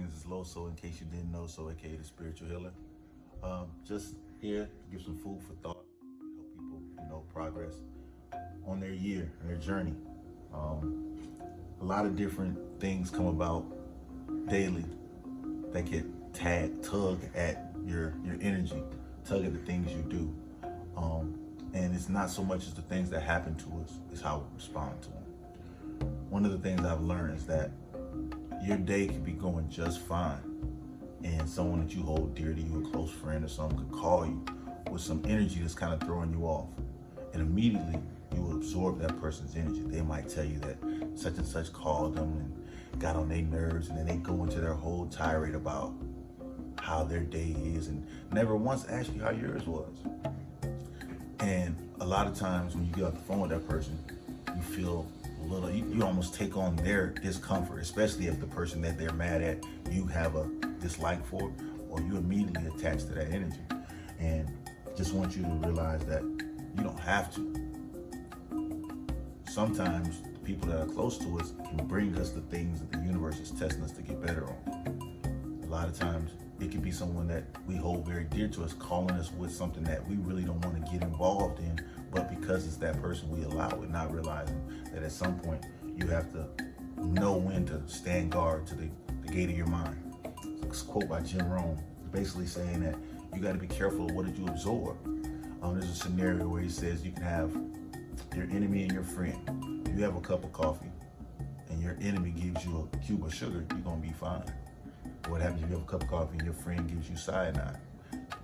Greetings, it's Loso, in case you didn't know, so aka the spiritual healer. Just here to give some food for thought, help people, progress on their year and their journey. A lot of different things come about daily that get tug at your energy, tug at the things you do. And it's not so much as the things that happen to us, it's how we respond to them. One of the things I've learned is that your day could be going just fine, and someone that you hold dear to you, a close friend or someone, could call you with some energy that's kind of throwing you off, and immediately you will absorb that person's energy. They might tell you that such and such called them and got on their nerves, and then they go into their whole tirade about how their day is and never once ask you how yours was. And a lot of times when you get off the phone with that person, you feel you almost take on their discomfort, especially if the person that they're mad at you have a dislike for, or you immediately attach to that energy. And just want you to realize that you don't have to. Sometimes the people that are close to us can bring us the things that the universe is testing us to get better on. A lot of times it could be someone that we hold very dear to us calling us with something that we really don't want to get involved in, but because it's that person, we allow it, not realizing that at some point you have to know when to stand guard to the gate of your mind. It's a quote by Jim Rohn, basically saying that you got to be careful of what did you absorb. There's a scenario where he says you can have your enemy and your friend. You have a cup of coffee and your enemy gives you a cube of sugar, you're going to be fine. What happens if you have a cup of coffee and your friend gives you cyanide?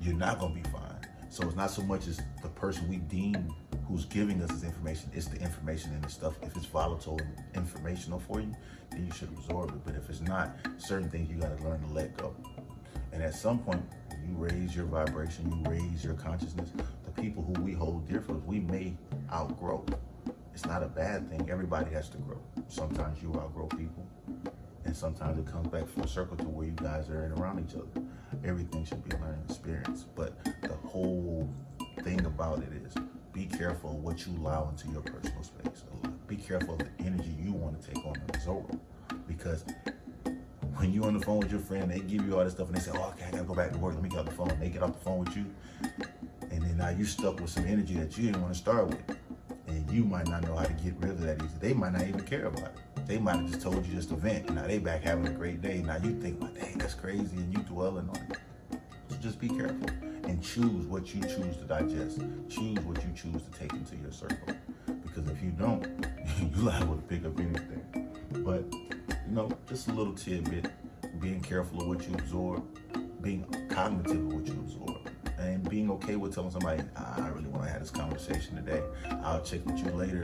You're not going to be fine. So it's not so much as the person we deem who's giving us this information, it's the information and the stuff. If it's volatile and informational for you, then you should absorb it. But if it's not, certain things you got to learn to let go. And at some point, you raise your vibration, you raise your consciousness. The people who we hold dear for us, we may outgrow. It's not a bad thing. Everybody has to grow. Sometimes you outgrow people, and sometimes it comes back full circle to where you guys are around each other. Everything should be a learning experience. But the whole thing about it is be careful of what you allow into your personal space. Be careful of the energy you want to take on and absorb. Because when you're on the phone with your friend, they give you all this stuff and they say, oh, okay, I gotta go back to work, let me get off the phone. They get off the phone with you, and then now you're stuck with some energy that you didn't want to start with. And you might not know how to get rid of that easy. They might not even care about it. They might have just told you just to vent, and now they back having a great day. Now you think, well, dang, that's crazy, and you dwelling on it. So just be careful and choose what you choose to digest. Choose what you choose to take into your circle. Because if you don't, you're liable to pick up anything. But, just a little tidbit, being careful of what you absorb, being cognitive of what you absorb, and being okay with telling somebody, I really want to have this conversation today. I'll check with you later.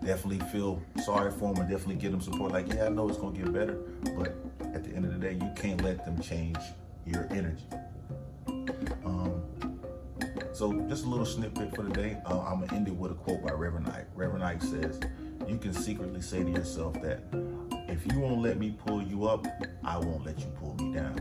Definitely feel sorry for them and definitely give them support. Like, yeah, I know it's going to get better, but at the end of the day, you can't let them change your energy. So just a little snippet for today. I'm going to end it with a quote by Reverend Ike. Reverend Ike says, you can secretly say to yourself that if you won't let me pull you up, I won't let you pull me down.